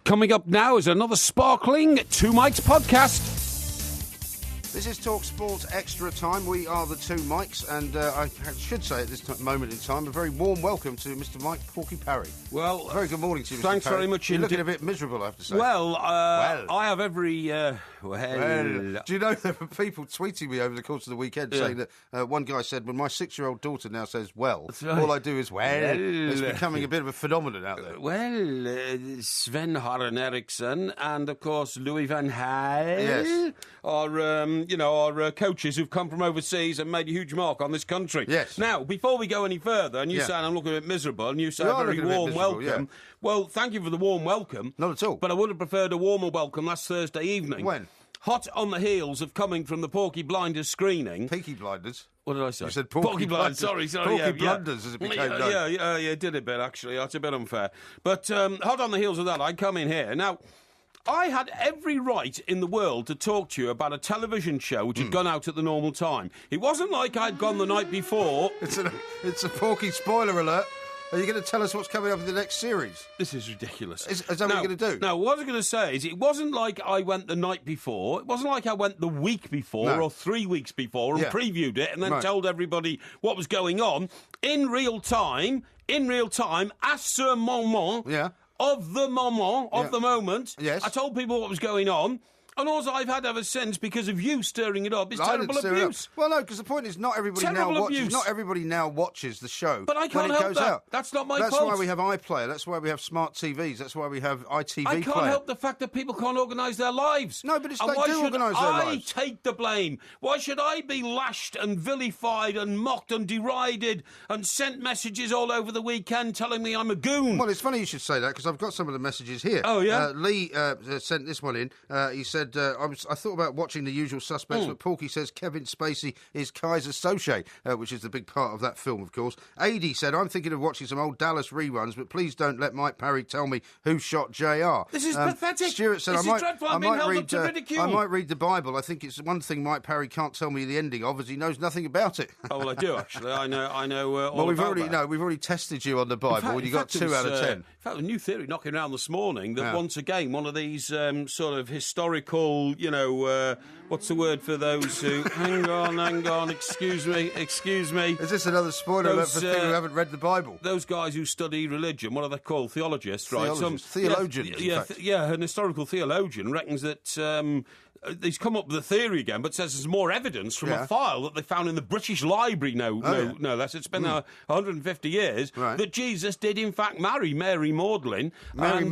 Coming up now is another sparkling Two Mics podcast. This is Talk Sports Extra Time. We are the Two Mics, and I should say at this moment in time, a very warm welcome to Mr. Mike Porky Parry. Well, very good morning to you, Mr. Thanks Parry. very much. You're looking a bit miserable, I have to say. Well, I have every... Do you know there were people tweeting me over the course of the weekend saying that one guy said, when my 6-year-old daughter now says, well, right. all I do is well. It's becoming a bit of a phenomenon out there. Sven Göran Eriksson and, of course, Louis van Gaal Yes. are coaches who've come from overseas and made a huge mark on this country. Yes. Now, before we go any further, and you saying I'm looking a bit miserable, and you say You a are very looking a bit warm miserable, welcome. Well, thank you for the warm welcome. Not at all. But I would have preferred a warmer welcome last Thursday evening. When? Hot on the heels of coming from the Porky Blinders screening. Peaky Blinders. What did I say? You said Porky Blinders. Blinders. Sorry. Porky Blunders, as it became known. Yeah, it did a bit, actually. That's a bit unfair. But hot on the heels of that, I come in here. Now, I had every right in the world to talk to you about a television show which had gone out at the normal time. It wasn't like I'd gone the night before. It's a Porky spoiler alert. Are you going to tell us what's coming up in the next series? This is ridiculous. Is that what you're going to do? No, what I was going to say is it wasn't like I went the night before. It wasn't like I went the week before or 3 weeks before and previewed it and then told everybody what was going on. In real time, à ce moment of the moment, I told people what was going on. And all I've had ever since, because of you stirring it up, is terrible abuse. Well, no, because the point is, not everybody now watches the show. But I can't when it help goes that. out. That's not my fault. That's why we have iPlayer. That's why we have smart TVs. That's why we have ITV I can't player. help the fact that people can't organise their lives. No, but they do organise their lives. Why should I take the blame? Why should I be lashed and vilified and mocked and derided and sent messages all over the weekend telling me I'm a goon? Well, it's funny you should say that, because I've got some of the messages here. Oh, yeah? Lee sent this one in. He said, I thought about watching The Usual Suspects, but Porky says Kevin Spacey is Kaiser Soze, which is the big part of that film, of course. Adi said, I'm thinking of watching some old Dallas reruns, but please don't let Mike Parry tell me who shot JR. This is pathetic. Stuart said, this is dreadful. I'm being held up to ridicule. I might read the Bible. I think it's one thing Mike Parry can't tell me the ending of, as he knows nothing about it. Oh, well, I do, actually. I know all we've about that. We've already tested you on the Bible, and you got 2 out of 10. In fact, a new theory knocking around this morning that once again, one of these sort of historical, what's the word for those who... hang on, excuse me. Is this another spoiler alert for people who haven't read the Bible? Those guys who study religion, what are they called? Theologists, right? Theologians, in fact. An historical theologian reckons that... he's come up with a theory again, but says there's more evidence from a file that they found in the British Library. No less. It's been 150 years that Jesus did in fact marry Mary Magdalene. Mary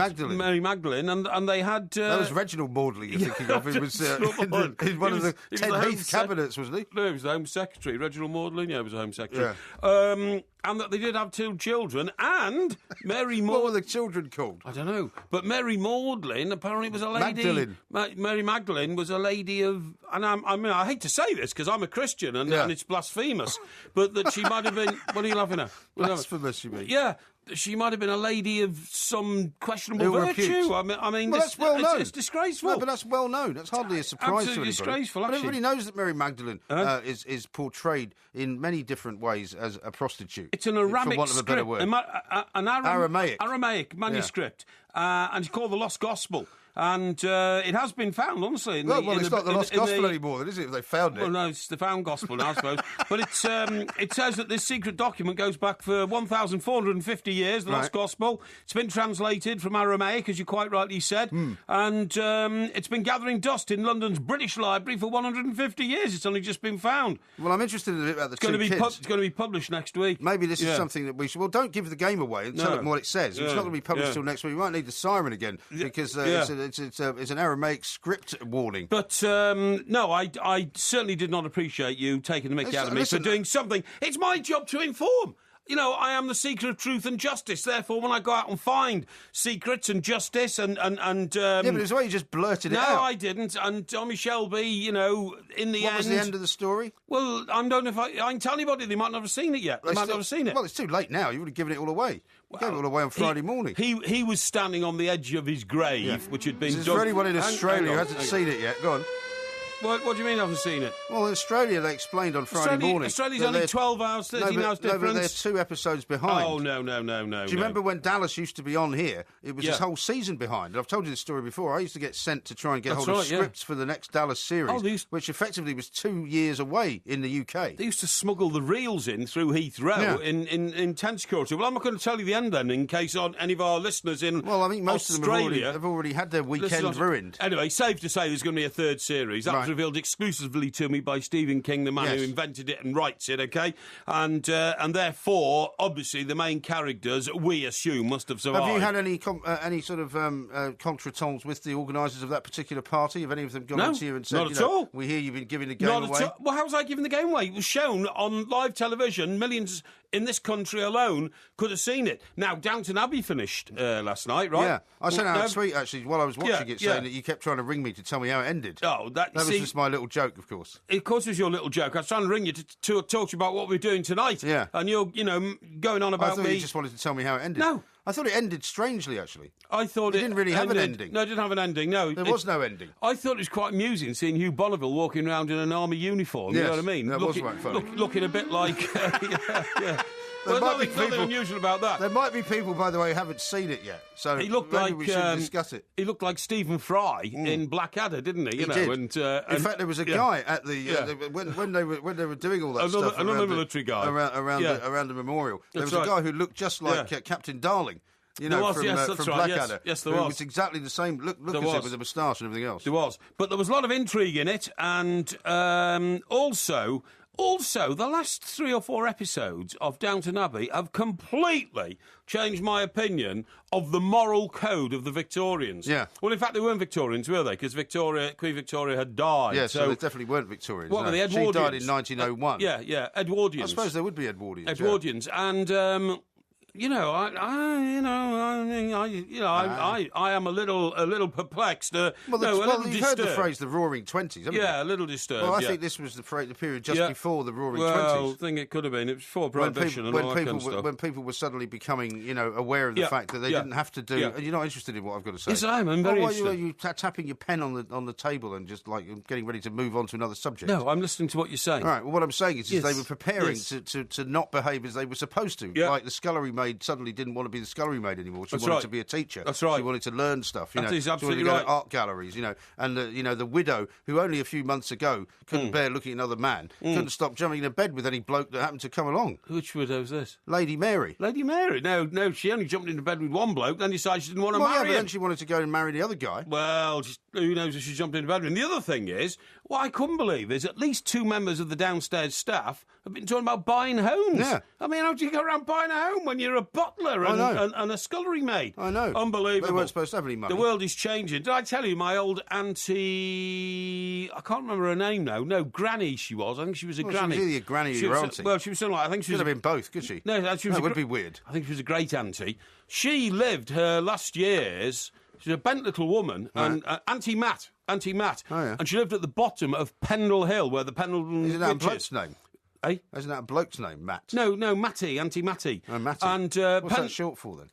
Magdalene, and they had. That was Reginald Maudley you're thinking of. He was in one of the Ted Heath cabinets, wasn't he? No, he was the Home Secretary. Reginald Maudlin, he was the Home Secretary. Yeah. And that they did have 2 children, and Mary Magdalene... What were the children called? I don't know. But Mary Magdalene apparently was a lady... Magdalene. Mary Magdalene was a lady of... And I hate to say this, because I'm a Christian, and it's blasphemous, but that she might have been... What are you laughing at? Blasphemous, you mean? Yeah. She might have been a lady of some questionable virtue. I mean, that's well known. It's disgraceful. No, but that's well known. That's hardly a surprise to anybody. Disgraceful, but everybody knows that Mary Magdalene is portrayed in many different ways as a prostitute. It's an Aramaic for want of a better word. An Aramaic manuscript, and it's called the Lost Gospel. And it has been found, honestly. It's not the Lost Gospel anymore, then, is it, if they found it? Well, no, it's the found Gospel now, I suppose. But it says that this secret document goes back for 1,450 years, the Lost Gospel. It's been translated from Aramaic, as you quite rightly said. And it's been gathering dust in London's British Library for 150 years. It's only just been found. Well, I'm interested in a bit about the two kids. It's going to be published next week. Maybe this is something that we should... Well, don't give the game away and tell them what it says. It's not going to be published till next week. We might need the siren again, because it's an Aramaic script warning. But, no, I certainly did not appreciate you taking the mickey out of me for doing something. It's my job to inform. I am the seeker of truth and justice. Therefore, when I go out and find secrets and justice and yeah, but it's the way you just blurted it out. No, I didn't. And Tommy Shelby, in the end... What was the end of the story? Well, I don't know if I can tell anybody. They might not have seen it yet. They might not have seen it. Well, it's too late now. You would have given it all away. You gave it all away on Friday morning. He was standing on the edge of his grave, which had been... This is for anyone in Australia who hasn't seen it yet. Go on. What do you mean I haven't seen it? Well, in Australia, they explained on Friday morning. Australia's only 12 hours, 13 hours difference. No, but they're 2 episodes behind. Oh, no. Do you remember when Dallas used to be on here? It was this whole season behind. And I've told you this story before. I used to get sent to try and get hold of scripts for the next Dallas series, which effectively was 2 years away in the UK. They used to smuggle the reels in through Heathrow in tent security. Well, I'm not going to tell you the end then, in case any of our listeners in Australia... Well, I think most of them have already had their weekend ruined. Anyway, safe to say there's going to be a third series. That was revealed exclusively to me by Stephen King, the man who invented it and writes it, OK? And therefore, obviously, the main characters, we assume, must have survived. Have you had any sort of contretemps with the organisers of that particular party? Have any of them gone into you and said, not at all. We hear you've been giving the game away? Not at all. Well, how was I giving the game away? It was shown on live television. Millions in this country alone could have seen it. Now, Downton Abbey finished last night, right? Yeah. I sent out a tweet, actually, while I was watching it, saying that you kept trying to ring me to tell me how it ended. Oh, that was just my little joke, of course. Of course it was your little joke. I was trying to ring you to talk to you about what we're doing tonight. Yeah. And you're, going on about I thought you just wanted to tell me how it ended. No. I thought it ended strangely, actually. I thought it didn't really have an ending. No, it didn't have an ending, no. There was no ending. I thought it was quite amusing seeing Hugh Bonneville walking around in an army uniform, you know what I mean? That was quite funny. Looking a bit like... Well, nothing unusual about that. There might be people, by the way, who haven't seen it yet. So he looked maybe we should discuss it. He looked like Stephen Fry in Blackadder, didn't he? He did. In fact, there was a guy at the when they were doing all that stuff. Another military guy around the memorial. There was a guy who looked just like Captain Darling. From Blackadder. Yes, there was. It was exactly the same look as him with a moustache and everything else. There was. But there was a lot of intrigue in it, and also, the last 3 or 4 episodes of Downton Abbey have completely changed my opinion of the moral code of the Victorians. Yeah. Well, in fact, they weren't Victorians, were they? Because Queen Victoria had died. Yeah, so they definitely weren't Victorians. What were they, Edwardians? She died in 1901. Yeah, Edwardians. I suppose there would be Edwardians. Edwardians, and... I am a little perplexed. You've heard the phrase "the Roaring '20s," haven't you? Yeah, a little disturbed. Well, I think this was the period just before the Roaring '20s. Well, I think it could have been. It was before Prohibition and all that kind of stuff. When people were suddenly becoming, aware of the fact that they didn't have to do. You're not interested in what I've got to say. Yes, I am. I'm very interested. Why are you tapping your pen on the table and just like getting ready to move on to another subject? No, I'm listening to what you're saying. All right. Well, what I'm saying is they were preparing to not behave as they were supposed to. Like the scullery maid suddenly didn't want to be the scullery maid anymore. She wanted to be a teacher. That's right. She wanted to learn stuff. That is absolutely she wanted to right. go to art galleries. And the widow who only a few months ago couldn't bear looking at another man, couldn't stop jumping in bed with any bloke that happened to come along. Which widow's this? Lady Mary. Lady Mary. No, she only jumped into bed with one bloke, then decided she didn't want to marry him. But then she wanted to go and marry the other guy. Well, who knows if she jumped into bed with him. The other thing is, what I couldn't believe is at least 2 members of the downstairs staff have been talking about buying homes. Yeah. I mean, how do you go around buying a home when you're a butler and a scullery maid? I know. Unbelievable. They weren't supposed to have any money. The world is changing. Did I tell you my old auntie... I can't remember her name now. No, Granny she was. I think she was a granny. She was either a granny or your auntie. Well, she was something like... I think she could have been both, could she? No, that would be weird. I think she was a great auntie. She lived her last years... She's a bent little woman, and Auntie Matt. Oh, yeah. And she lived at the bottom of Pendle Hill, where the Pendleton Isn't that a bloke's name? Eh? Isn't that a bloke's name, Matt? No, Matty, Auntie Matty. Oh, Matty. And, what's that short for, then?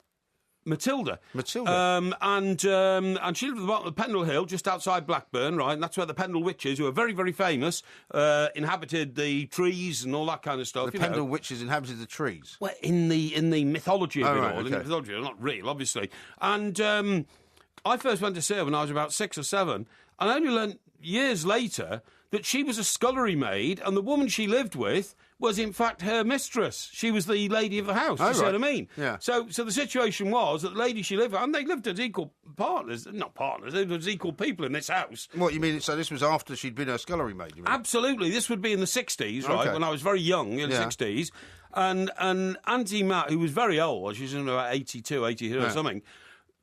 Matilda. And she lived at the bottom of Pendle Hill, just outside Blackburn, right? And that's where the Pendle Witches, who are very, very famous, inhabited the trees and all that kind of stuff. The Pendle Witches inhabited the trees? Well, in the mythology of it all. Okay. In the mythology, not real, obviously. And I first went to see her when I was about 6 or 7, and I only learned years later that she was a scullery maid, and the woman she lived with was, in fact, her mistress. She was the lady of the house, you see what I mean? Yeah. So the situation was that the lady she lived with, and they lived as equal partners, not partners, they lived as equal people in this house. What, you mean, so this was after she'd been a scullery maid, you mean? Absolutely. This would be in the 60s, right, when I was very young, in the 60s. And Auntie Matt, who was very old, she was about 82 or something,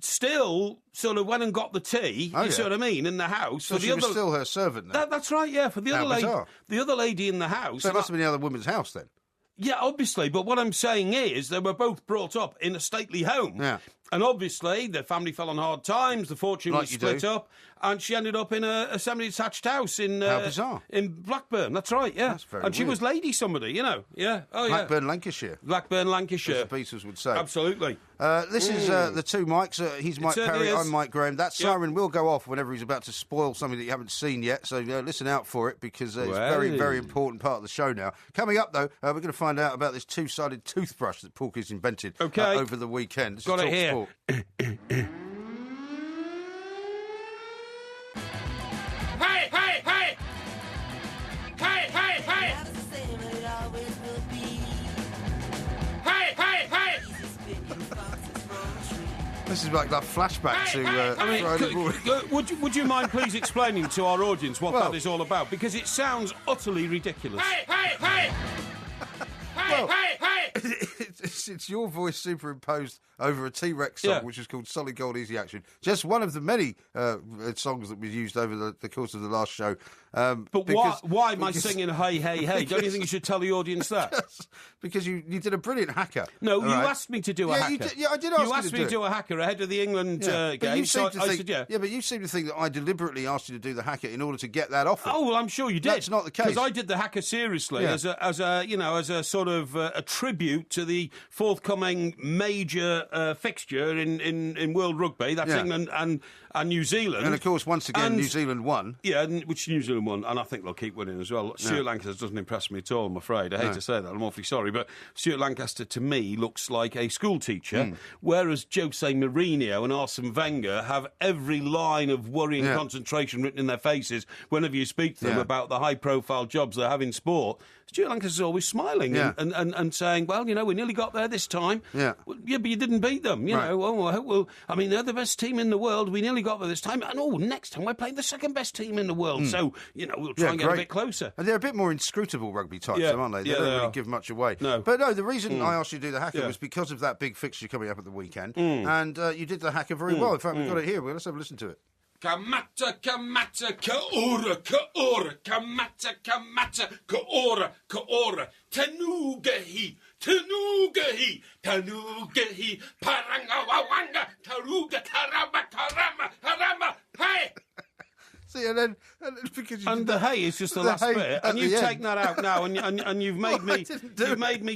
still sort of went and got the tea, you see what I mean, in the house. So she was still her servant then? That's right, yeah, for the other lady in the house. So it must have been the other woman's house then? Yeah, obviously, but what I'm saying is they were both brought up in a stately home. Yeah. And obviously, the family fell on hard times, the fortune was split up, and she ended up in a semi-detached house in Blackburn. That's right, yeah. That's very and she weird. was lady somebody, you know. Yeah. Oh, Blackburn, Lancashire. Blackburn, Lancashire. As the Beatles would say. Absolutely. This is the two Mikes. He's Mike Perry, I'm Mike Graham. That siren will go off whenever he's about to spoil something that you haven't seen yet, so listen out for it, because it's a very, very important part of the show now. Coming up, though, we're going to find out about this two-sided toothbrush that Porky's invented over the weekend. This Got is it here. Talk Sport. Hey, hey, hey! Hey, hey, hey! Hey, hey, hey! This is like that flashback to Friday morning. Would you mind please explaining to our audience what that is all about? Because it sounds utterly ridiculous. Hey, hey, hey! Hey, hey, hey! It's your voice superimposed over a T-Rex song, which is called Solid Gold Easy Action. Just one of the many songs that we used over the course of the last show. But why am I singing hey, hey, hey? Don't you think you should tell the audience that? Because you did a brilliant hacker. No, you asked me to do a hacker. I did ask you asked me to do a hacker ahead of the England game, so I said yeah. Yeah, but you seem to think that I deliberately asked you to do the hacker in order to get that offer. Oh, well, I'm sure you did. That's not the case. Because I did the hacker seriously as a sort of a tribute to the forthcoming major fixture in World Rugby. That's England and New Zealand. And, of course, once again, New Zealand won. Yeah, which New Zealand won, and I think they'll keep winning as well. Stuart Lancaster doesn't impress me at all, I'm afraid. I hate to say that, I'm awfully sorry, but Stuart Lancaster, to me, looks like a school teacher, whereas Jose Mourinho and Arsene Wenger have every line of worry and concentration written in their faces whenever you speak to them about the high-profile jobs they have in sport. Stuart Lancaster's always smiling and saying, well, you know, we nearly got there this time. Yeah, but you didn't beat them, you know. Oh, I mean, they're the best team in the world. We nearly got there this time. And, next time we're playing the second-best team in the world. So, you know, we'll try and get a bit closer. And they're a bit more inscrutable rugby types, aren't they? They don't really give much away. No. But, no, the reason I asked you to do the hacker was because of that big fixture coming up at the weekend. And you did the hacker very well. In fact, we've got it here. Let's have a listen to it. Kamata, kaora, kamata, kaora, tanugahi, parangawawanga, taruga, karama, hey! See, and then because you the hay is just the last bit, and you've taken that out now, and you've made me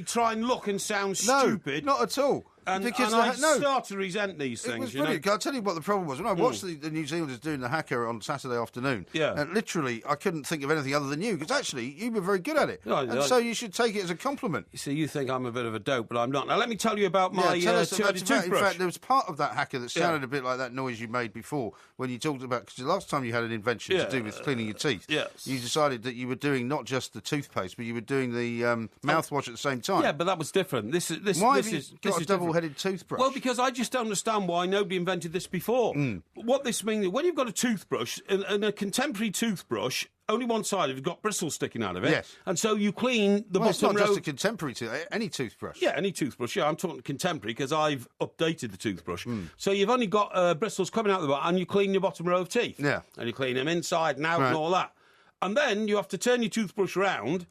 try and look and sound stupid. No, not at all. And I start to resent these things. It was brilliant. I'll tell you what the problem was. When I watched the New Zealanders doing the hacker on Saturday afternoon, literally, I couldn't think of anything other than you, because actually, you were very good at it. So you should take it as a compliment. You see, you think I'm a bit of a dope, but I'm not. Now, let me tell you about my two-headed toothbrush. In fact, there was part of that hacker that sounded a bit like that noise you made before when you talked about, because the last time you had an invention to do with cleaning your teeth, you decided that you were doing not just the toothpaste, but you were doing the mouthwash at the same time. Yeah, but that was different. Why have you got a double-headed toothbrush? Well, because I just don't understand why nobody invented this before. What this means, when you've got a toothbrush, and a contemporary toothbrush, only one side of it's got bristles sticking out of it. Yes. And so you clean the bottom row. It's not just a contemporary any toothbrush. Yeah, any toothbrush. Yeah, I'm talking contemporary because I've updated the toothbrush. So you've only got bristles coming out of the bottom, and you clean your bottom row of teeth. Yeah. And you clean them inside and out and all that. And then you have to turn your toothbrush around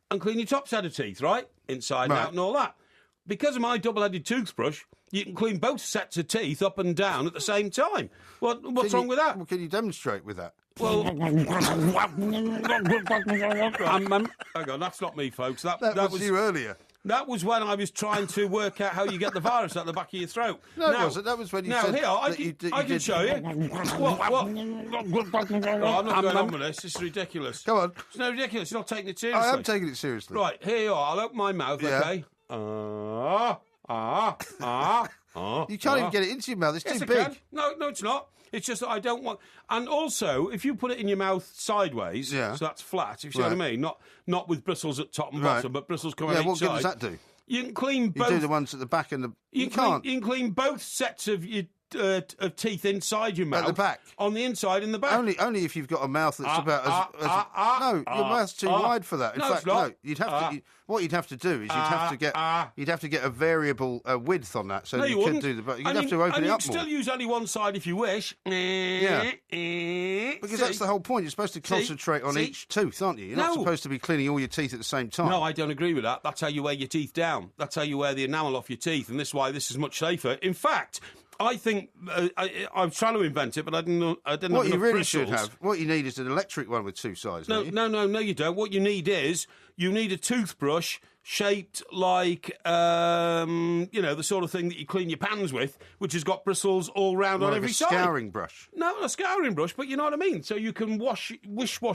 and clean your top set of teeth, right? Inside and out and all that. Because of my double-headed toothbrush, you can clean both sets of teeth up and down at the same time. What's wrong with that? Well, can you demonstrate with that? Well, hang on, that's not me, folks. That was you earlier. That was when I was trying to work out how you get the virus out the back of your throat. No, it wasn't. That was when you said I can show you. What? I'm not going on with this. This is ridiculous. Come on. It's no ridiculous. You're not taking it seriously. I am taking it seriously. Right, here you are. I'll open my mouth, okay? You can't even get it into your mouth. It's too big. Can. No, it's not. It's just that I don't want... And also, if you put it in your mouth sideways, so that's flat, if you see what I mean, not with bristles at top and bottom, but bristles coming out each side. What good does that do? You can clean both... You do the ones at the back and the... You can clean both sets of your... of teeth inside your mouth. At the back? On the inside and the back. Only if you've got a mouth that's about as... No, your mouth's too wide for that. In fact, no. You'd have to... What you'd have to do is you'd have to get a variable width on that, so no, you could do the. You'd have to open it up more. You can still use only one side if you wish. Yeah, because that's the whole point. You're supposed to concentrate on each tooth, aren't you? You're not supposed to be cleaning all your teeth at the same time. No, I don't agree with that. That's how you wear your teeth down. That's how you wear the enamel off your teeth, and this is why this is much safer. In fact, I think I'm trying to invent it, but I didn't have What you enough really bristles. should have, what you need is an electric one with two sides. No, don't you? no, you don't. What you need is you need a toothbrush shaped like, the sort of thing that you clean your pans with, which has got bristles all round on every side. Like a scouring brush. No, not a scouring brush, but you know what I mean. So you can wish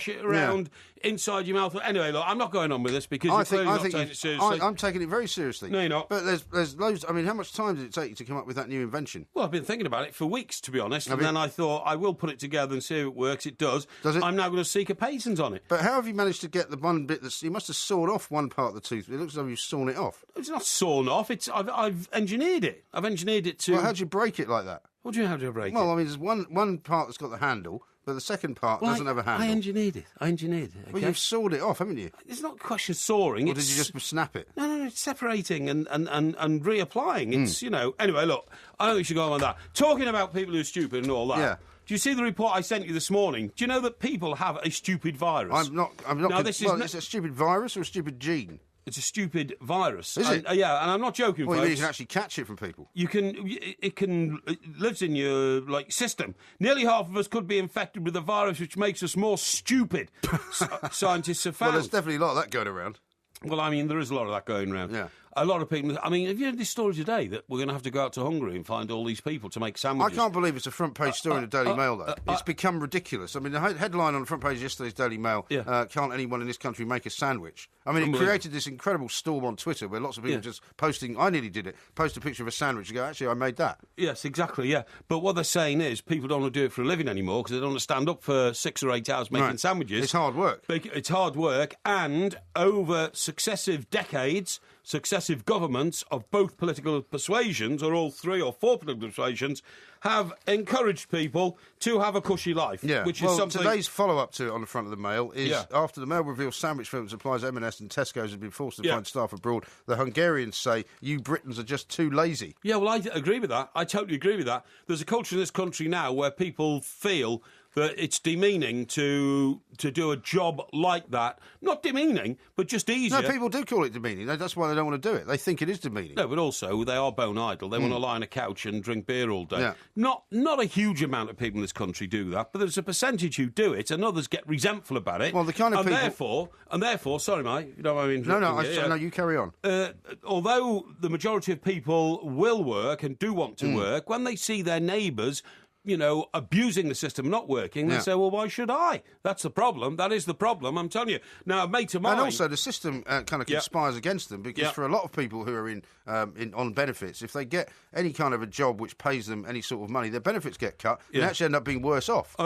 it around inside your mouth. Anyway, look, I'm not going on with this because you're clearly not taking it seriously. I'm taking it very seriously. No, you're not. But there's loads. I mean, how much time did it take you to come up with that new invention? Well, I've been thinking about it for weeks, to be honest, and then I thought I will put it together and see if it works. It does. Does it? I'm now going to seek a patent on it. But how have you managed to get the one bit that's... You must have sawn off one part of the tooth. It looks as though you've sawn it off. It's not sawn off. I've engineered it. I've engineered it to... Well, how'd you break it like that? What do you mean, how do you break it? Well, I mean, there's one part that's got the handle, but the second part doesn't have a handle. I engineered it. Okay? Well, you've sawed it off, haven't you? It's not a question of sawing. Or did you just snap it? No, it's separating and reapplying. It's, Anyway, look, I don't think we should go on with that. Talking about people who are stupid and all that. Yeah. Do you see the report I sent you this morning? Do you know that people have a stupid virus? I'm not... Now, is it a stupid virus or a stupid gene? It's a stupid virus. Is it? Yeah, and I'm not joking, Well, folks. you can actually catch it from people. It lives in your system. Nearly half of us could be infected with a virus which makes us more stupid. Scientists have found. Well, there's definitely a lot of that going around. Well, I mean, there is a lot of that going around. Yeah. A lot of people... I mean, have you heard this story today that we're going to have to go out to Hungary and find all these people to make sandwiches? I can't believe it's a front-page story in the Daily Mail, though. It's become ridiculous. I mean, the headline on the front page of yesterday's Daily Mail, can't anyone in this country make a sandwich? I mean, it created this incredible storm on Twitter where lots of people just posting... I nearly did it. Post a picture of a sandwich and go, actually, I made that. Yes, exactly, yeah. But what they're saying is people don't want to do it for a living anymore because they don't want to stand up for 6 or 8 hours making sandwiches. It's hard work. It's hard work, and over successive decades... Successive governments of both political persuasions, or all 3 or 4 political persuasions, have encouraged people to have a cushy life. Yeah. Which is something... Today's follow-up to it on the front of the Mail is after the Mail reveals sandwich film supplies M&S and Tesco's have been forced to find staff abroad, the Hungarians say, you Britons are just too lazy. Yeah, well, I agree with that. I totally agree with that. There's a culture in this country now where people feel that it's demeaning to do a job like that. Not demeaning, but just easier. No, people do call it demeaning. That's why they don't want to do it. They think it is demeaning. No, but also they are bone idle. They want to lie on a couch and drink beer all day. Yeah. Not a huge amount of people in this country do that, but there's a percentage who do it, and others get resentful about it. Well, the kind of people... And therefore, sorry, mate, you know what I mean? No, you carry on. Although the majority of people will work and do want to work, when they see their neighbours abusing the system, not working, they say, well, why should I? That's the problem. That is the problem, I'm telling you. Now, a mate of mine... And also, the system kind of conspires against them, because for a lot of people who are on benefits, if they get any kind of a job which pays them any sort of money, their benefits get cut, and actually end up being worse off.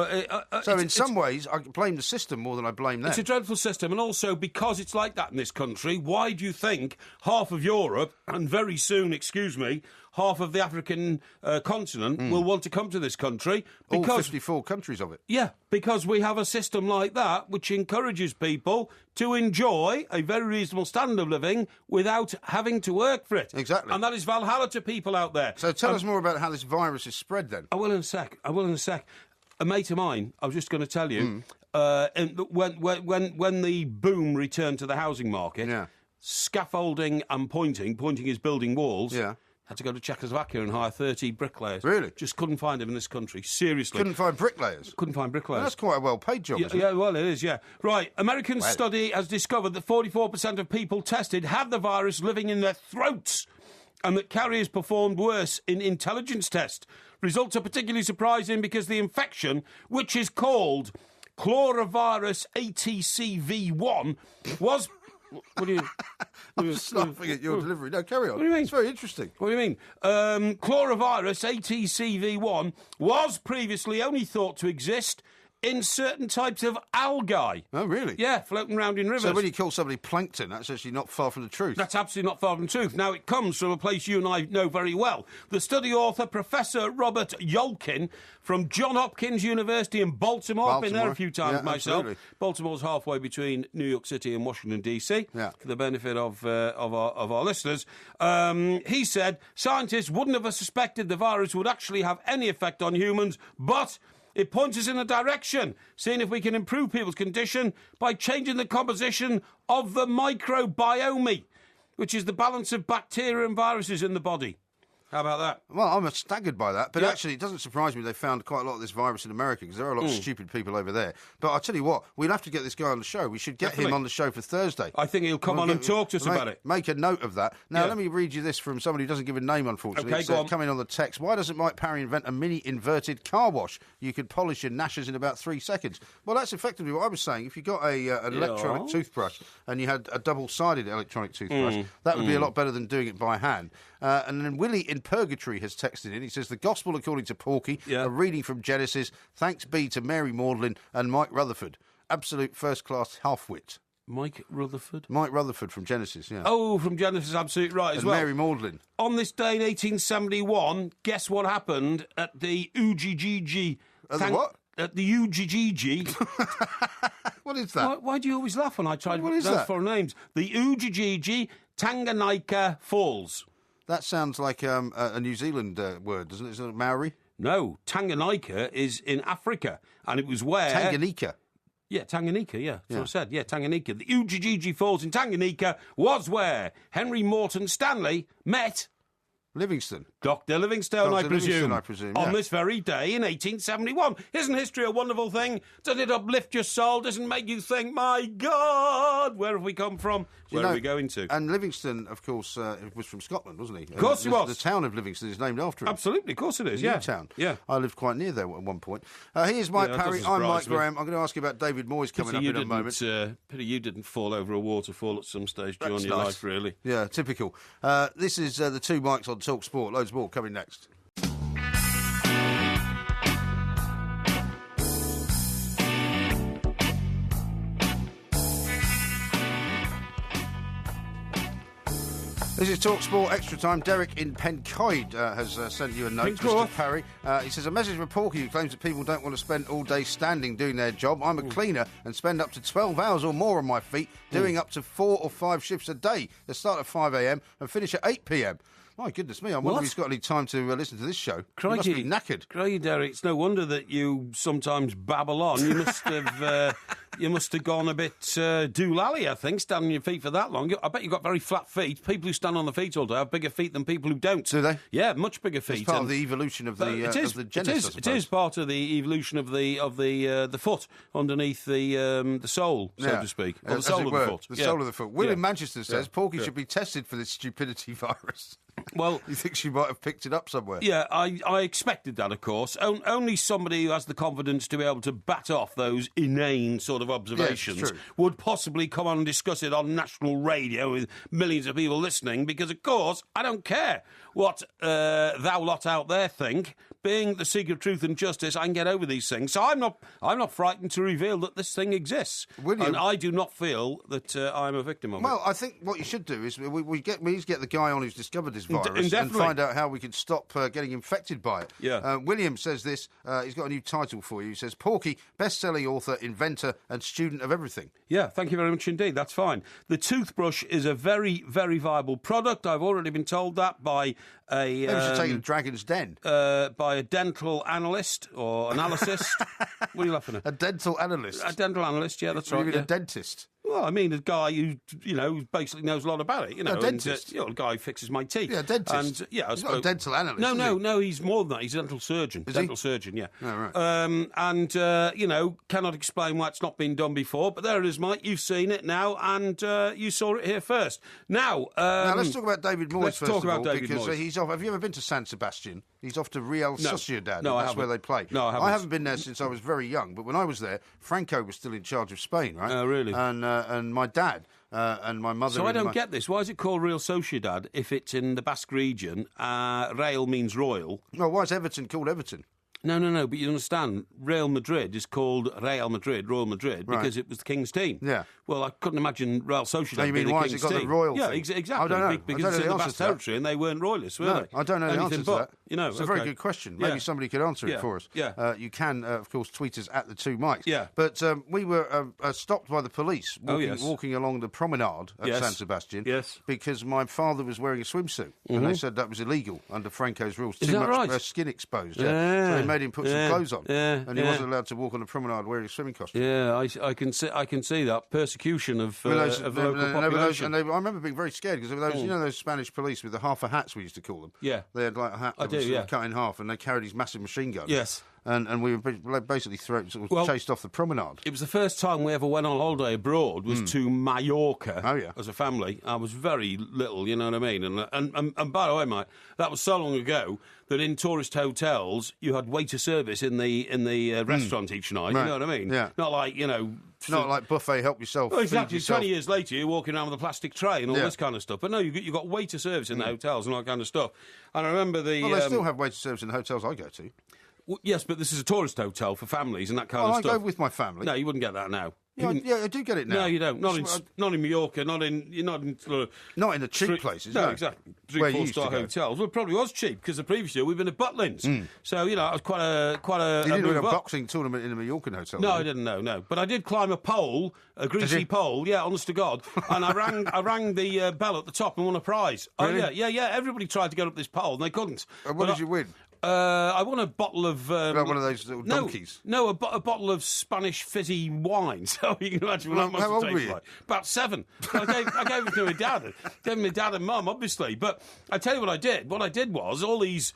So in some ways, I blame the system more than I blame them. It's a dreadful system, and also, because it's like that in this country, why do you think half of Europe, and very soon, half of the African continent will want to come to this country? Because, all 54 countries of it. Yeah, because we have a system like that which encourages people to enjoy a very reasonable standard of living without having to work for it. Exactly. And that is Valhalla to people out there. So tell us more about how this virus is spread, then. I will in a sec. A mate of mine, I was just going to tell you, when the boom returned to the housing market, scaffolding and pointing is building walls, had to go to Czechoslovakia and hire 30 bricklayers. Really? Just couldn't find them in this country. Seriously. Couldn't find bricklayers? Couldn't find bricklayers. Well, that's quite a well-paid job, isn't it? Yeah, well, it is, yeah. Right, American study has discovered that 44% of people tested had the virus living in their throats, and that carriers performed worse in intelligence tests. Results are particularly surprising because the infection, which is called chlorovirus ATCV1, was... What do you... I'm just laughing at your delivery. No, carry on. What do you mean? It's very interesting. What do you mean? Chlorovirus ATCV1 was previously only thought to exist in certain types of algae. Oh, really? Yeah, floating around in rivers. So when you call somebody plankton, that's actually not far from the truth. That's absolutely not far from the truth. Now, it comes from a place you and I know very well. The study author, Professor Robert Yolkin, from Johns Hopkins University in Baltimore. I've been there a few times myself. Absolutely. Baltimore's halfway between New York City and Washington, D.C., for the benefit of our listeners. He said, scientists wouldn't have suspected the virus would actually have any effect on humans, but... it points us in a direction, seeing if we can improve people's condition by changing the composition of the microbiome, which is the balance of bacteria and viruses in the body. How about that? Well, I'm staggered by that. But actually, it doesn't surprise me they found quite a lot of this virus in America because there are a lot of stupid people over there. But I'll tell you what, we'll have to get this guy on the show. We should get him on the show for Thursday. I think he'll come on and talk to us about it. Make a note of that. Now, let me read you this from somebody who doesn't give a name, unfortunately. Okay, go on. Coming on the text, why doesn't Mike Parry invent a mini inverted car wash? You could polish your gnashers in about 3 seconds. Well, that's effectively what I was saying. If you got an electronic toothbrush and you had a double-sided electronic toothbrush, that would be a lot better than doing it by hand. And then Willie in Purgatory has texted in. He says, the Gospel according to Porky, a reading from Genesis. Thanks be to Mary Maudlin and Mike Rutherford. Absolute first-class half-wit. Mike Rutherford? Mike Rutherford from Genesis, yeah. Oh, from Genesis, absolutely right as well. Mary Maudlin. On this day in 1871, guess what happened at the Ujijiji... At the what? At the Ujijiji... What is that? Why do you always laugh when I try to pronounce those foreign names? The Ujijiji Tanganyika Falls. That sounds like a New Zealand word, doesn't it? Is it Maori? No, Tanganyika is in Africa, and it was where... Tanganyika? Yeah, Tanganyika, that's what I said. Yeah, Tanganyika. The Ujijiji Falls in Tanganyika was where Henry Morton Stanley met... Livingston. Dr. Livingstone, I presume. On this very day in 1871. Isn't history a wonderful thing? Doesn't it uplift your soul? Doesn't it make you think, my God, where have we come from? Where are we going to? And Livingston, of course, was from Scotland, wasn't he? Of course he was. The town of Livingston is named after him. Absolutely, of course it is, Newtown. Yeah. I lived quite near there at one point. Here's Mike Parry. I'm Mike Graham. I'm going to ask you about David Moyes coming up in a moment. Pity you didn't fall over a waterfall at some stage during your life, really. Yeah, typical. This is the two Mikes on Talk Sport. Loads more coming next. This is TalkSport Extra Time. Derek in Pencoed has sent you a note, Mr. Parry. He says, a message from Porky who claims that people don't want to spend all day standing doing their job. I'm a cleaner and spend up to 12 hours or more on my feet, doing up to 4 or 5 shifts a day. They start at 5 a.m. and finish at 8 p.m. My goodness me, I wonder if he's got any time to listen to this show. Crikey. He must be knackered. Crikey, Derek, it's no wonder that you sometimes babble on. You must have gone a bit doolally, I think, standing on your feet for that long. I bet you've got very flat feet. People who stand on the feet all day have bigger feet than people who don't. Do they? Yeah, much bigger feet. It's part of the evolution of the genus, it is part of the evolution of the foot underneath the sole, so to speak. Or the sole of the foot. The sole of the foot. Will in Manchester says Porky should be tested for this stupidity virus. Well, you think she might have picked it up somewhere? Yeah, I expected that, of course. Only somebody who has the confidence to be able to bat off those inane sort of observations would possibly come on and discuss it on national radio with millions of people listening, because, of course, I don't care what thou lot out there think. Being the seeker of truth and justice, I can get over these things. So I'm not frightened to reveal that this thing exists. And I do not feel that I'm a victim of it. Well, I think what you should do is we need to get the guy on who's discovered this virus and find out how we can stop getting infected by it. Yeah. William says this. He's got a new title for you. He says, Porky, best-selling author, inventor and student of everything. Yeah, thank you very much indeed. That's fine. The toothbrush is a very, very viable product. I've already been told that by Maybe we should take it to Dragon's Den. By a dental analyst or analyst. What are you laughing at? A dental analyst. A dental analyst, yeah, that's right. You mean a dentist? Well, I mean, a guy who, basically knows a lot about it. A dentist. A guy who fixes my teeth. Yeah, a dentist. And, yeah, he's not a dental analyst. No, he's more than that. He's a dental surgeon. Surgeon, yeah. Oh, right. Cannot explain why it's not been done before. But there it is, Mike. You've seen it now, and you saw it here first. Now let's talk about David Moyes first of all, because Moyes. He's off. Have you ever been to San Sebastian? He's off to Real Sociedad. No, that's where they play. No, I haven't been there since I was very young. But when I was there, Franco was still in charge of Spain, right? Oh, really? And my dad and my mother. So I don't get this. Why is it called Real Sociedad if it's in the Basque region? Real means royal. No, why is Everton called Everton? No, but you understand, Real Madrid is called Real Madrid, Royal Madrid, because it was the King's team. Yeah. Well, I couldn't imagine Real Sociedad being the why King's has it got team. the royal thing? Exactly. I don't know. Because it's in the Basque territory and they weren't royalists, were they? I don't know the answer to that. It's a very good question. Maybe somebody could answer it for us. Yeah. You can, of course, tweet us at the two Mikes. Yeah. But we were stopped by the police walking along the promenade at San Sebastian. Yes. Because my father was wearing a swimsuit. And they said that was illegal under Franco's rules. Is Too that much right? skin exposed. Yeah. So made him put some clothes on, and he wasn't allowed to walk on the promenade wearing a swimming costume. Yeah, I can see that persecution of local population. I remember being very scared because there were those, those Spanish police with the half a hats we used to call them. Yeah, they had like a hat that was cut in half, and they carried these massive machine guns. Yes. And we were basically chased off the promenade. It was the first time we ever went on holiday abroad was to Mallorca as a family. I was very little, you know what I mean? And by the way, mate, that was so long ago that in tourist hotels you had waiter service in the restaurant each night, you know what I mean? Yeah. Not like, not like buffet, help yourself. Well, exactly. 20 years later, you're walking around with a plastic tray and all this kind of stuff. But no, you got waiter service in the hotels and all that kind of stuff. And I remember they still have waiter service in the hotels I go to. Well, yes, but this is a tourist hotel for families and that kind of stuff. I go with my family. No, you wouldn't get that now. Yeah, I do get it now. No, you don't. Not in Mallorca. Not in the cheap places. No, exactly. 3-4-star hotels. Well, it probably was cheap because the previous year we've been at Butlins. So it was quite a. You didn't win a boxing tournament in a Mallorcan hotel. No, I didn't. No, but I did climb a pole, a greasy pole. Yeah, honest to God. And I rang the bell at the top and won a prize. Really? Oh, yeah. Everybody tried to get up this pole and they couldn't. What did you win? I won a bottle of... one of those little donkeys? No, a bottle of Spanish fizzy wine. So you can imagine what that must have tasted like. About 7. I gave it to my dad. Gave my dad and mum, obviously. But I tell you what I did. What I did was all these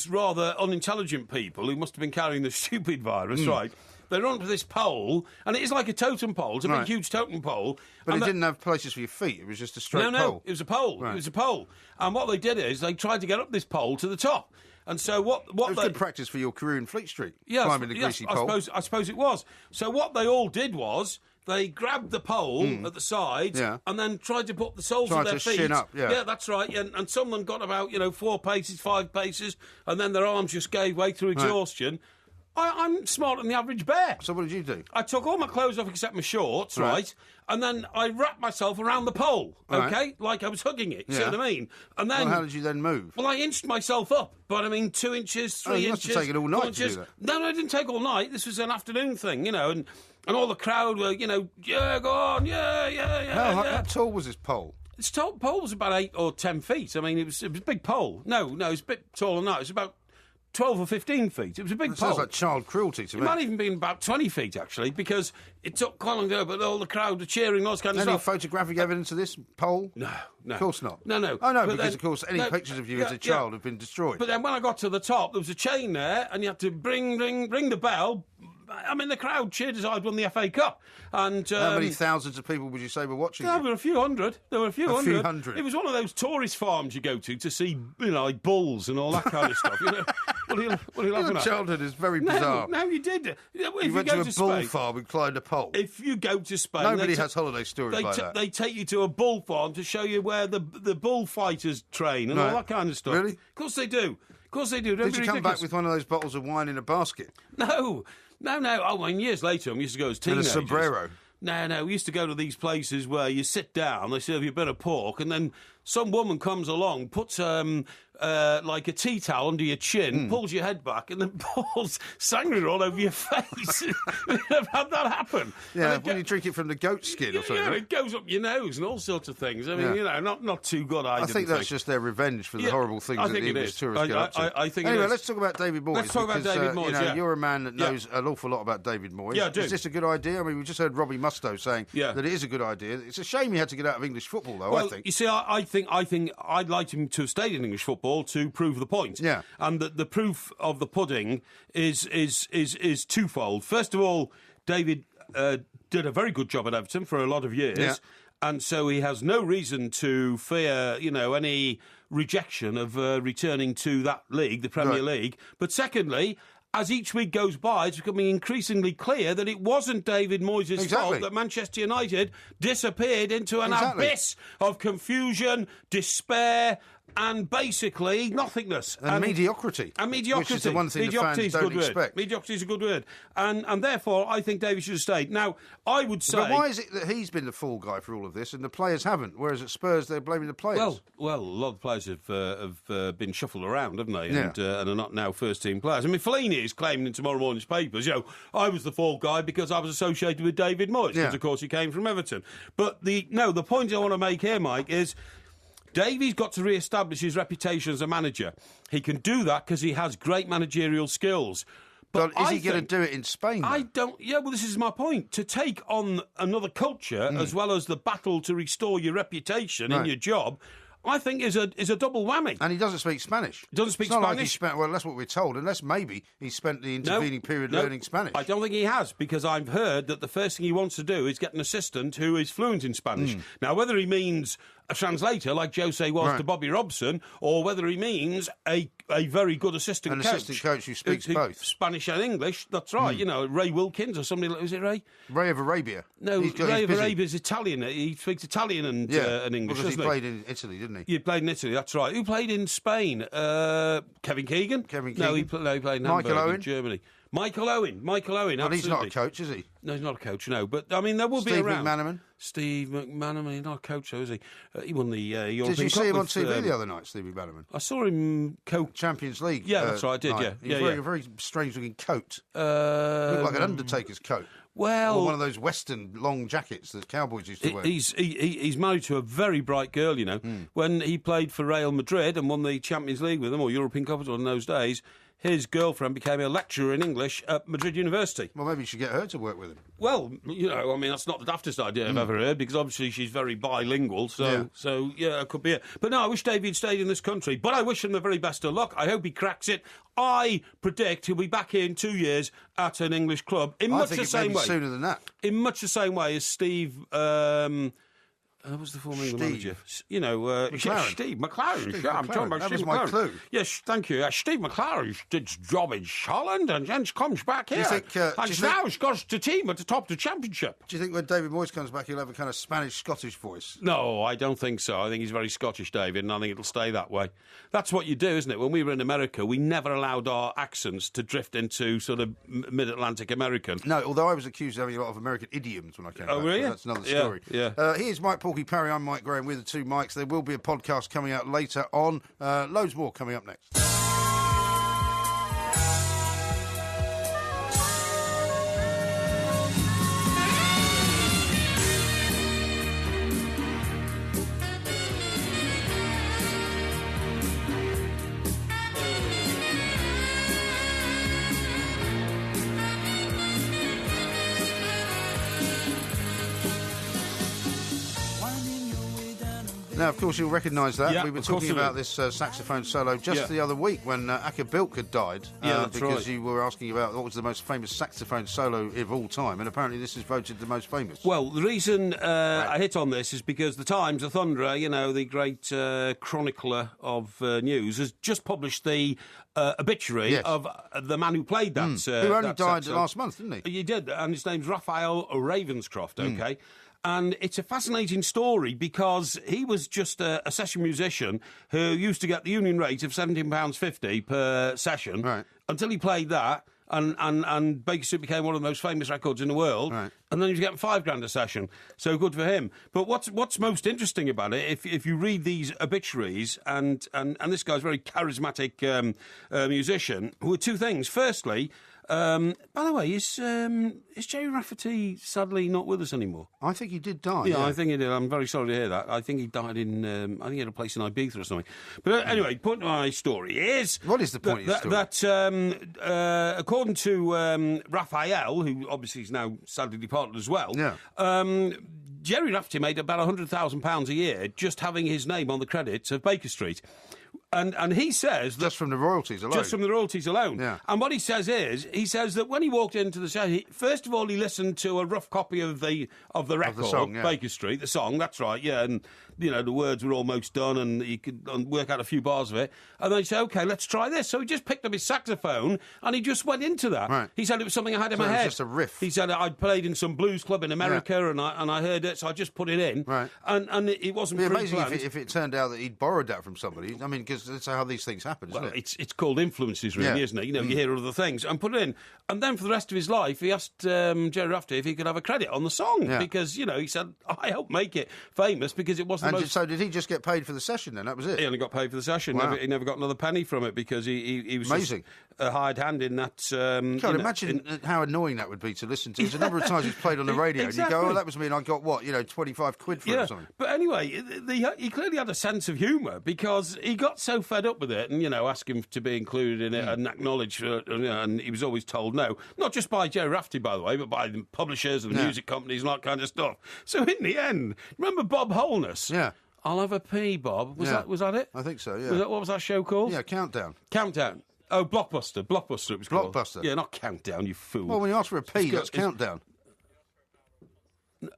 rather unintelligent people who must have been carrying the stupid virus, right? They run to this pole, and it is like a totem pole. It's a big, huge totem pole. But it didn't have places for your feet. It was just a straight pole. No, it was a pole. Right. It was a pole. And what they did is they tried to get up this pole to the top. And so what it was good practice for your career in Fleet Street, climbing the greasy pole. I suppose it was. So what they all did was they grabbed the pole at the side and then tried to put the soles of their feet. Shin up, yeah, that's right. And some of them got about 4 paces, 5 paces, and then their arms just gave way through exhaustion. I'm smarter than the average bear. So what did you do? I took all my clothes off except my shorts, right? And then I wrapped myself around the pole, okay? Like I was hugging it, see what I mean? And then... Well, how did you then move? Well, I inched myself up, but 2 inches, 3 inches... You must have taken all night to do that. No, it didn't take all night. This was an afternoon thing, and all the crowd were, yeah, go on, yeah. How tall was this pole? This pole was about 8 or 10 feet. I mean, it was a big pole. No, it was a bit taller than that. It was about 12 or 15 feet. It was a big pole. Sounds like child cruelty to me. It might even been about 20 feet, actually, because it took quite long to go, but all the crowd were cheering, all this kind of stuff. Any photographic evidence of this pole? No. Of course not. No. Oh, no, because, of course, any pictures of you as a child have been destroyed. But then when I got to the top, there was a chain there, and you had to ring the bell. I mean, the crowd cheered as I'd won the FA Cup. And how many thousands of people would you say were watching? There were a few hundred. A few hundred. It was one of those tourist farms you go to see, like bulls and all that kind of stuff. What are you laughing at? Childhood is very bizarre. No, you did. You went to a bull farm and climbed a pole. If you go to Spain, nobody has holiday stories like that. They take you to a bull farm to show you where the bullfighters train and all that kind of stuff. Really? Of course they do. Did you come back with one of those bottles of wine in a basket? No. Oh, years later, I used to go as teenagers. And a sombrero? No. We used to go to these places where you sit down, they serve you a bit of pork, and then some woman comes along, puts like a tea towel under your chin, pulls your head back, and then pours sangria all over your face. I've had that happen. Yeah, when you drink it from the goat skin or something. Yeah, it goes up your nose and all sorts of things. I mean, not too good. I think that's just their revenge for the horrible things that the English tourists get up to. I think anyway, let's talk about David Moyes. Let's talk about David Moyes. You're a man that knows an awful lot about David Moyes. Yeah, I do. Is this a good idea? I mean, we just heard Robbie Mustoe saying that it is a good idea. It's a shame he had to get out of English football, though. Well, I think. You see, I think I'd like him to have stayed in English football to prove the point. Yeah. And the proof of the pudding is twofold. First of all, David did a very good job at Everton for a lot of years. Yeah. And so he has no reason to fear, any rejection of returning to that league, the Premier League. But secondly, as each week goes by, it's becoming increasingly clear that it wasn't David Moyes' fault that Manchester United disappeared into an abyss of confusion, despair, and basically nothingness. And mediocrity. And mediocrity. Which is the one thing the fans don't expect. Mediocrity is a good word. And therefore, I think David should have stayed. Now, I would say... But why is it that he's been the fall guy for all of this and the players haven't? Whereas at Spurs, they're blaming the players. Well, a lot of players have been shuffled around, haven't they? Yeah. And are not now first-team players. I mean, Fellaini is claiming in tomorrow morning's papers, I was the fall guy because I was associated with David Moyes, because, of course, he came from Everton. But the point I want to make here, Mike, is... Davy's got to re-establish his reputation as a manager. He can do that because he has great managerial skills. But is he going to do it in Spain, though? I don't... Yeah, well, this is my point. To take on another culture, as well as the battle to restore your reputation in your job... I think is a double whammy. And he doesn't speak Spanish. Doesn't speak it's not Spanish. Like he spent, well, that's what we're told, unless maybe he spent the intervening period learning Spanish. I don't think he has, because I've heard that the first thing he wants to do is get an assistant who is fluent in Spanish. Now, whether he means a translator like Jose was to Bobby Robson, or whether he means a very good assistant coach. An assistant coach who speaks both. Spanish and English, that's right. You know, Ray Wilkins or somebody, was it Ray? Ray of Arabia. No, Ray of Arabia is Italian. He speaks Italian and English, because he played in Italy, didn't he? He played in Italy, that's right. Who played in Spain? Kevin Keegan? No, he played in Michael Hamburg, Owen? in Germany. Michael Owen, absolutely. But he's not a coach, is he? No, he's not a coach, no. But, I mean, there will be around. Steve McManaman, he's not a coach, though, is he? He won the European Cup. Did you see him on TV the other night, Steve McManaman? I saw him coach Champions League. Yeah, that's right, I did, night. yeah. He's a very strange-looking coat. Looked like an Undertaker's coat. Well, or one of those Western long jackets that cowboys used to wear. He's married to a very bright girl, you know. When he played for Real Madrid and won the Champions League with them, or European Cup in those days, his girlfriend became a lecturer in English at Madrid University. Well, maybe you should get her to work with him. Well, you know, I mean, that's not the daftest idea I've ever heard, because obviously she's very bilingual, so it could be it. But no, I wish David stayed in this country, but I wish him the very best of luck. I hope he cracks it. I predict he'll be back here in 2 years at an English club in much the same way. Sooner than that. In much the same way as Steve... what's the former England manager? You know, McLaren. Steve McLaren. I'm talking about that Steve was my McLaren. clue. Yes, thank you. Steve McLaren did his job in Holland and then comes back here. And now he's got the team at the top of the championship. Do you think when David Moyes comes back, he'll have a kind of Spanish-Scottish voice? No, I don't think so. I think he's very Scottish, David, and I think it'll stay that way. That's what you do, isn't it? When we were in America, we never allowed our accents to drift into sort of mid-Atlantic American. No, although I was accused of having a lot of American idioms when I came back. Oh, really? That's another story. Yeah. Here's Mike Porky Parry. I'm Mike Graham with the two mics. There will be a podcast coming out later on. Loads more coming up next. Now, of course, you'll recognise that. Yeah, we were talking about this saxophone solo just the other week when Acker Bilk had died. Because you were asking about what was the most famous saxophone solo of all time, and apparently this is voted the most famous. Well, the reason I hit on this is because the Times, the Thunderer, you know, the great chronicler of news, has just published the obituary of the man who played that. Who only died last month, didn't he? He did, and his name's Raphael Ravenscroft, OK? And it's a fascinating story because he was just a session musician who used to get the union rate of £17.50 per session until he played that. And Baker Street became one of the most famous records in the world. Right. And then he was getting $5,000 a session. So good for him. But what's most interesting about it, if you read these obituaries, and this guy's a very charismatic musician, were two things. Firstly, by the way, is Gerry Rafferty sadly not with us anymore? I think he did die. Yeah, I think he did. I'm very sorry to hear that. I think he died in, I think he had a place in Ibiza or something. But anyway, point of my story is... What is the point of your story? That according to Raphael, who obviously is now sadly departed as well, Gerry Rafferty made about £100,000 a year just having his name on the credits of Baker Street. And he says... Just from the royalties alone. Just from the royalties alone. Yeah. And what he says is, he says that when he walked into the show, first of all, he listened to a rough copy of the record, the song, Baker Street, the song, that's right, yeah, and, you know, the words were almost done and he could work out a few bars of it. And then he said, OK, let's try this. So he just picked up his saxophone and he just went into that. Right. He said it was something I had in my head. It was just a riff. He said, I'd played in some blues club in America and I heard it, so I just put it in. Right. And it wasn't It'd be amazing pre-planned. if it turned out that he'd borrowed that from somebody. I mean, because that's how these things happen, isn't it? It's called influences, really, isn't it? You know, you hear other things and put it in. And then for the rest of his life, he asked Jerry Rafferty if he could have a credit on the song because, you know, he said, I helped make it famous because it wasn't the most... So did he just get paid for the session then? That was it? He only got paid for the session. Wow. He never got another penny from it because he was amazing. Just a hired hand in that... God, imagine how annoying that would be to listen to. There's a number of times he's played on the radio and you go, oh, that was me and I got, 25 quid for it or something. But anyway, he clearly had a sense of humour because he got so fed up with it and, you know, asked him to be included in it and acknowledged, and he was always told no. Not just by Jerry Rafferty, by the way, but by the publishers and the music companies and that kind of stuff. So in the end, remember Bob Holness? Yeah. I'll have a pee, Bob. Was that it? I think so, yeah. What was that show called? Yeah, Countdown. Countdown. Oh, Blockbuster it was called. Blockbuster. Yeah, not Countdown, you fool. Well, when you ask for a pee, that's Countdown.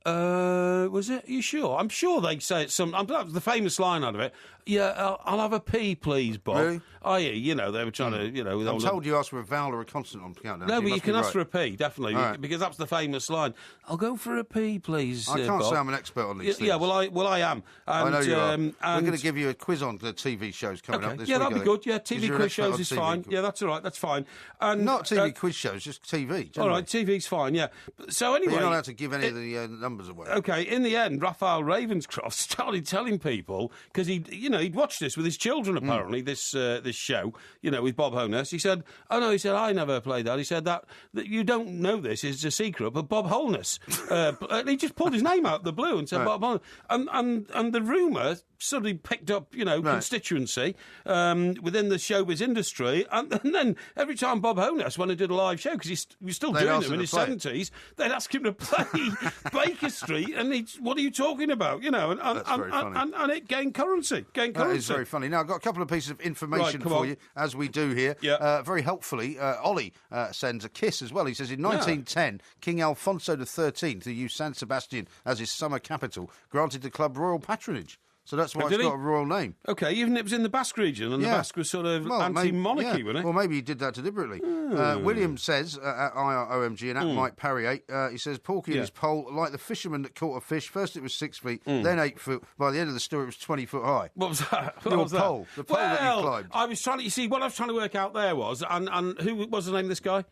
Was it? Are you sure? I'm sure they say it's some... That was the famous line out of it. Yeah, I'll have a pee, please, Bob. Really? Oh, yeah, you know, they were trying to, you know... I'm told you asked for a vowel or a consonant on Countdown. No, but you can ask for a pee, definitely, because that's the famous line. I'll go for a pee, please, I can't Bob. say I'm an expert on these things. Yeah, well, I am. And, I know you are. We're going to give you a quiz on the TV shows coming up this week. Yeah, that'd be good. Yeah, TV quiz shows is fine. Yeah, that's all right. That's fine. And, not TV quiz shows, just TV. Generally. All right, TV's fine, yeah. So anyway... But you're not allowed to give any of the numbers away. OK, in the end, Raphael Ravenscroft started telling people, because he'd watched this with his children, apparently, this show, you know, with Bob Holness. He said, I never played that. He said that you don't know this, is a secret, but Bob Holness. And he just pulled his name out of the blue and said Bob Holness. And the rumour suddenly picked up, you know, constituency within the showbiz industry. And then every time Bob Holness, when he did a live show, because he was still doing them in his 70s, they'd ask him to play Baker Street, and what are you talking about? You know, and it gained currency. That is very funny. Now, I've got a couple of pieces of information for you, as we do here. Yeah. Very helpfully, Ollie sends a kiss as well. He says, in 1910, King Alfonso XIII, who used San Sebastian as his summer capital, granted the club royal patronage. So that's why it's got a royal name. OK, even it was in the Basque region, and the Basque was sort of anti-monarchy, wasn't it? Well, maybe he did that deliberately. William says, at IROMG and at Mike Parrier, he says, Porky and his pole, like the fisherman that caught a fish, first it was 6 feet, then 8 foot. By the end of the story, it was 20 foot high. What was that? Your pole. The pole that you climbed. I was trying to, what I was trying to work out there was, and who was the name of this guy?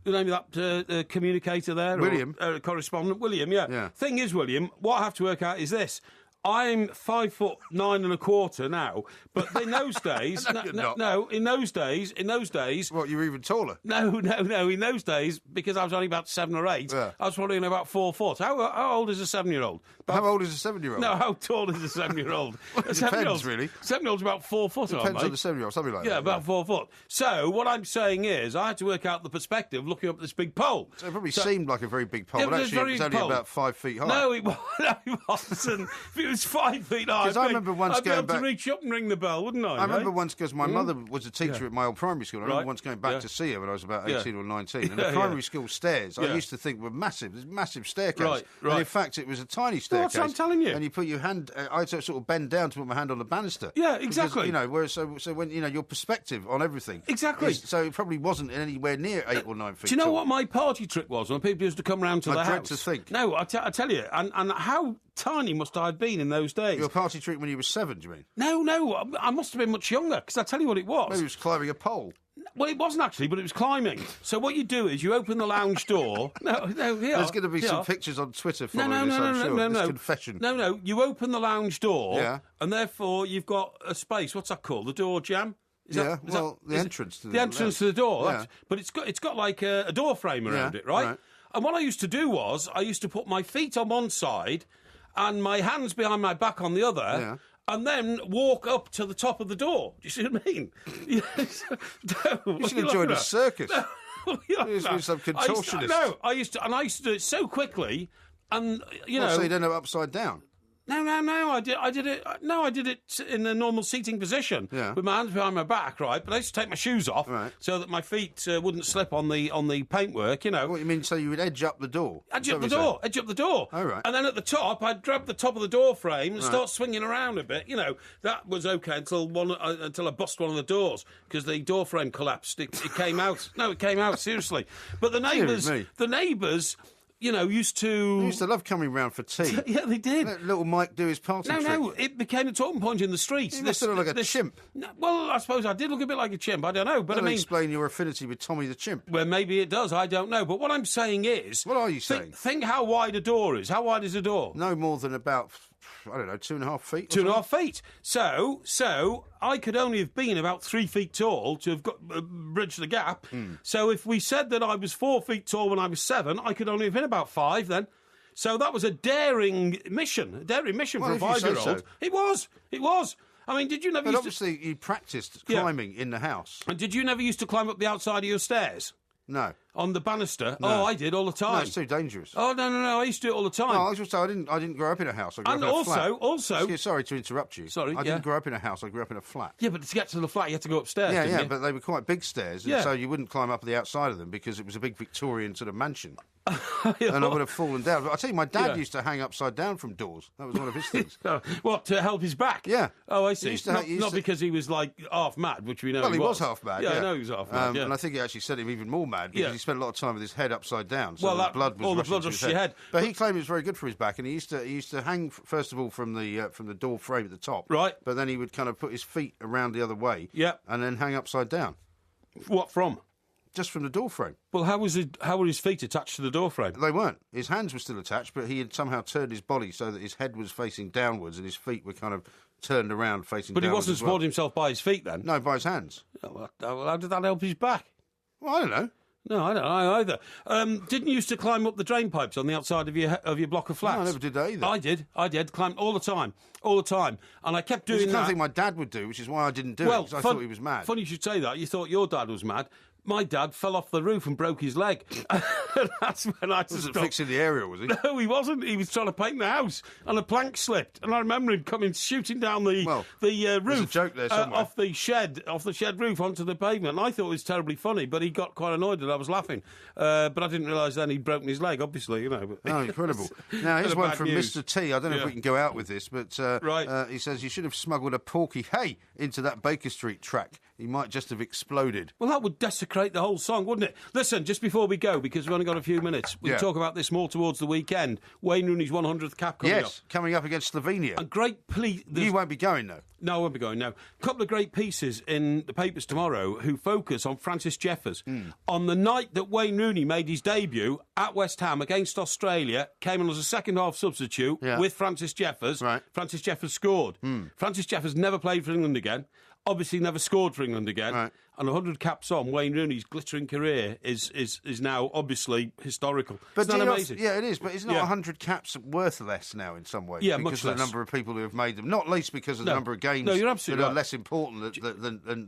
The name of that communicator there? William. Correspondent. William, yeah. Thing is, William, what I have to work out is this. I'm 5'9"1/4 now, but in those days, in those days, what, you were even taller? No, in those days, because I was only about 7 or 8, I was probably only about 4 foot. How old is a 7-year-old? How old is a 7-year-old? No, how tall is a 7-year-old? Well, it depends, really. 7-year-old's about 4 foot, depends on the 7-year-old, something like that. Yeah, about 4 foot. So, what I'm saying is, I had to work out the perspective looking up this big pole. So it probably seemed like a very big pole, but actually it was only about 5 feet high. No, it wasn't. It was 5 feet high. Because I remember once going back... I'd be able to reach up and ring the bell, wouldn't I? I remember once, because my mother was a teacher at my old primary school. I remember once going back to see her when I was about 18 or 19. And the primary school stairs, I used to think were massive. There's massive staircase. Right. And in fact, it was a tiny staircase. That's what I'm telling you. And you put your hand... I had to sort of bend down to put my hand on the banister. Yeah, exactly. Because, you know, whereas, so when, you know, your perspective on everything... Exactly. So it probably wasn't anywhere near 8 or 9 feet Do you know tall. what my party trick was when people used to come round to the house? I dread to think. No, I tell you. And how tiny must I have been in those days? Your party trick when you were 7, do you mean? No, I must have been much younger, because I tell you what it was. Maybe it was climbing a pole. Well, it wasn't actually, but it was climbing. So what you do is you open the lounge door. No, here. There's going to be some pictures on Twitter following this, I'm sure. This confession. No, you open the lounge door, and therefore you've got a space. What's that called? The door jamb? The entrance to the entrance to the door. Yeah. But it's got like a door frame around it, right? And what I used to do was I used to put my feet on one side and my hands behind my back on the other. Yeah. And then walk up to the top of the door. Do you see what I mean? You should have joined a circus. Some contortionist. I used to do it so quickly, and you know. So you don't know upside down. No. I did it. No, I did it in the normal seating position with my hands behind my back, right? But I used to take my shoes off so that my feet wouldn't slip on the paintwork. You know. What you mean? So you would edge up the door? Edge up the door. Oh, right. And then at the top, I'd grab the top of the door frame and start swinging around a bit. You know, that was okay until I bust one of the doors because the door frame collapsed. It came out. No, it came out seriously. But the neighbours. used to... They used to love coming round for tea. Yeah, they did. Let little Mike do his party trick. No, it became a talking point in the streets. You must look like a chimp. Well, I suppose I did look a bit like a chimp. I don't know, but That'll explain your affinity with Tommy the Chimp. Well, maybe it does. I don't know. But what I'm saying is... What are you saying? Think how wide a door is. How wide is a door? No more than about, I don't know, 2.5 feet? 2.5 feet. So I could only have been about 3 feet tall to have bridged the gap. So if we said that I was 4 feet tall when I was 7, I could only have been about 5 then. So that was a daring mission for a 5-year-old. So. It was. I mean, did you never? But obviously, you practised climbing in the house. And did you never used to climb up the outside of your stairs? No. On the banister? No. Oh, I did all the time. No, it's too dangerous. Oh, no, I used to do it all the time. No, I was just saying, I didn't grow up in a house. I grew up in a flat. Also... Sorry to interrupt you. Sorry, I didn't grow up in a house. I grew up in a flat. Yeah, but to get to the flat, you had to go upstairs, didn't you? But they were quite big stairs, and so you wouldn't climb up the outside of them because it was a big Victorian sort of mansion. And I would have fallen down. But I tell you, my dad used to hang upside down from doors. That was one of his things. What, to help his back? Yeah. Oh, I see. Not because he was, like, half mad, which we know he was half mad, Yeah, I know he was half mad, And I think it actually set him even more mad because he spent a lot of time with his head upside down. So the blood was rushing to his head. But he claimed it was very good for his back, and he used to hang, first of all, from the door frame at the top. Right. But then he would kind of put his feet around the other way. Yeah. And then hang upside down. What from? Just from the door frame. Well, how were his feet attached to the door frame? They weren't. His hands were still attached, but he had somehow turned his body so that his head was facing downwards and his feet were kind of turned around facing downwards. But he wasn't supporting himself by his feet then? No, by his hands. Oh, well, how did that help his back? Well, I don't know. No, I don't know either. Didn't you used to climb up the drain pipes on the outside of your block of flats? No, I never did that either. I did. Climbed all the time. And I kept doing that. It's the kind of thing my dad would do, which is why I didn't do it, because I thought he was mad. Funny you should say that. You thought your dad was mad. My dad fell off the roof and broke his leg. That's when I wasn't fixing the aerial, was he? No, he wasn't. He was trying to paint the house, and a plank slipped. And I remember him shooting down the roof there's a joke there somewhere. off the shed roof onto the pavement. And I thought it was terribly funny, but he got quite annoyed that I was laughing. But I didn't realise then he'd broken his leg. Obviously, you know. Oh, incredible! Now here's one from news. Mr. T. I don't know if we can go out with this, but he says you should have smuggled a porky hay into that Baker Street track. He might just have exploded. Well, that would desecrate the whole song, wouldn't it? Listen, just before we go, because we've only got a few minutes, we'll talk about this more towards the weekend. Wayne Rooney's 100th cap coming up. Yes, coming up against Slovenia. A great plea. You won't be going, though. No, I won't be going, no. A couple of great pieces in the papers tomorrow who focus on Francis Jeffers. On the night that Wayne Rooney made his debut at West Ham against Australia, came on as a second-half substitute with Francis Jeffers. Right. Francis Jeffers scored. Francis Jeffers never played for England again. Obviously never scored for England again. Right. And 100 caps on, Wayne Rooney's glittering career is now obviously historical. But isn't that amazing? Yeah, it is. But isn't 100 caps worth less now in some ways? Yeah, because much of less. the number of people who have made them. Not least because of the number of games you're absolutely that are right. less important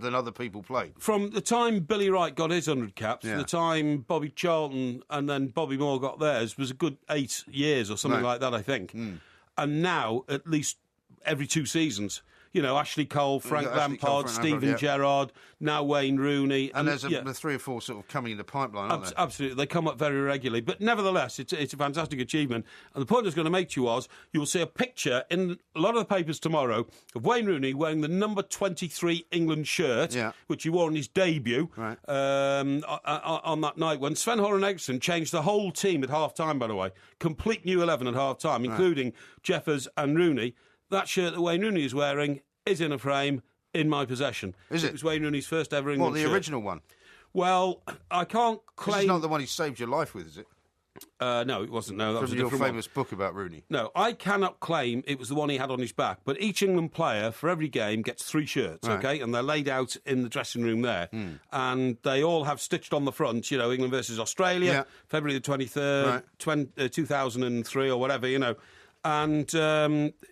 than other people played. From the time Billy Wright got his 100 caps, to the time Bobby Charlton and then Bobby Moore got theirs, was a good 8 years or something like that, I think. And now, at least every 2 seasons... You know, Ashley Cole, Frank Lampard, Steven Gerrard, now Wayne Rooney. And there's the 3 or 4 sort of coming in the pipeline, aren't there? Absolutely. They come up very regularly. But nevertheless, it's a fantastic achievement. And the point I was going to make to you was, you'll see a picture in a lot of the papers tomorrow of Wayne Rooney wearing the number 23 England shirt, which he wore on his debut on that night when Sven-Göran Eriksson changed the whole team at half-time, by the way. Complete new 11 at half-time, including Jeffers and Rooney. That shirt that Wayne Rooney is wearing is in a frame in my possession. Is it? It was Wayne Rooney's first ever England shirt. What, the original one? Well, I can't claim... It's not the one he saved your life with, is it? No, it wasn't. No, that was a your different famous book about Rooney. No, I cannot claim it was the one he had on his back. But each England player, for every game, gets 3 shirts, OK? And they're laid out in the dressing room there. And they all have stitched on the front, you know, England versus Australia, February the 23rd, 2003 or whatever, you know. And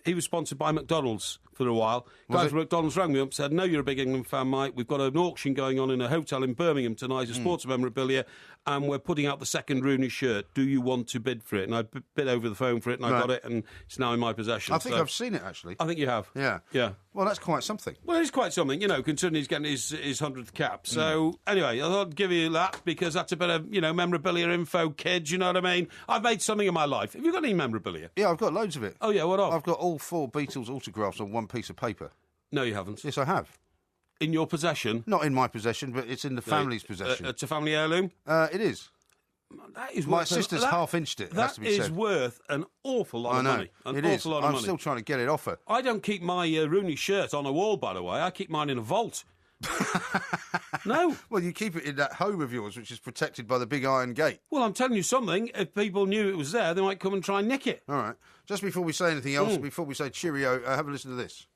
he was sponsored by McDonald's for a while. Guys from McDonald's rang me up and said, no, you're a big England fan, Mike. We've got an auction going on in a hotel in Birmingham tonight, a sports memorabilia, and we're putting out the second Rooney shirt. Do you want to bid for it? And I bid over the phone for it, and I got it, and it's now in my possession. I think I've seen it, actually. I think you have. Yeah. Yeah. Well, that's quite something. Well, it's quite something, you know, considering he's getting his 100th cap. So, anyway, I thought I'd give you that, because that's a bit of, you know, memorabilia info, kids, you know what I mean? I've made something in my life. Have you got any memorabilia? Yeah, I've got loads of it. Oh, yeah, what of? I've got all 4 Beatles autographs on one piece of paper. No, you haven't. Yes, I have. In your possession? Not in my possession, but it's in the family's possession. It's a family heirloom? It is. That is My sister's half-inched it, has to be said. That is worth an awful lot of money. It is. I'm still trying to get it off her. I don't keep my Rooney shirt on a wall, by the way. I keep mine in a vault. No. Well, you keep it in that home of yours, which is protected by the big iron gate. Well, I'm telling you something. If people knew it was there, they might come and try and nick it. All right. Just before we say anything else, before we say cheerio, have a listen to this.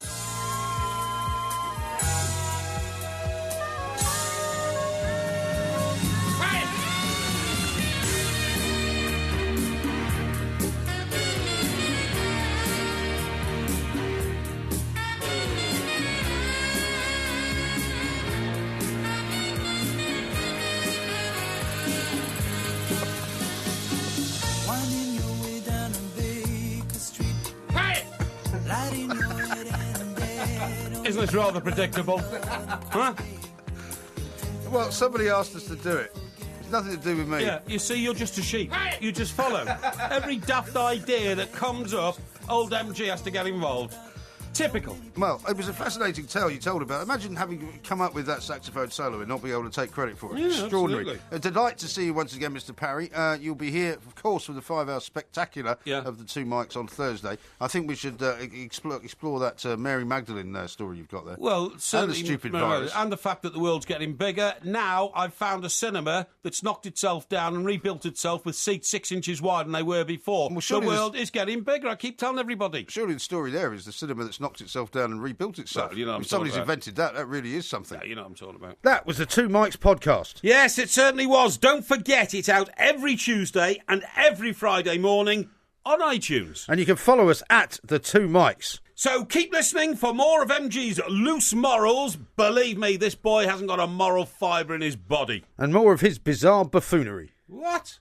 Isn't this rather predictable? Huh? Well, somebody asked us to do it. It's nothing to do with me. Yeah, you see, you're just a sheep. You just follow. Every daft idea that comes up, old MG has to get involved. Typical. Well, it was a fascinating tale you told about. Imagine having come up with that saxophone solo and not being able to take credit for it. Yeah, extraordinary. absolutely. A delight to see you once again, Mr. Parry. You'll be here, of course, for the 5-hour spectacular of the Two Mics on Thursday. I think we should explore that Mary Magdalene story you've got there. Well, certainly. And the stupid virus. And the fact that the world's getting bigger. Now I've found a cinema that's knocked itself down and rebuilt itself with seats 6 inches wider than they were before. Well, the world is getting bigger. I keep telling everybody. Surely the story there is the cinema that's knocked itself down and rebuilt itself. Well, if somebody's invented that, that really is something. Yeah, you know what I'm talking about. That was the Two Mics podcast. Yes, it certainly was. Don't forget, it's out every Tuesday and every Friday morning on iTunes. And you can follow us at the Two Mics. So keep listening for more of MG's loose morals. Believe me, this boy hasn't got a moral fibre in his body. And more of his bizarre buffoonery. What?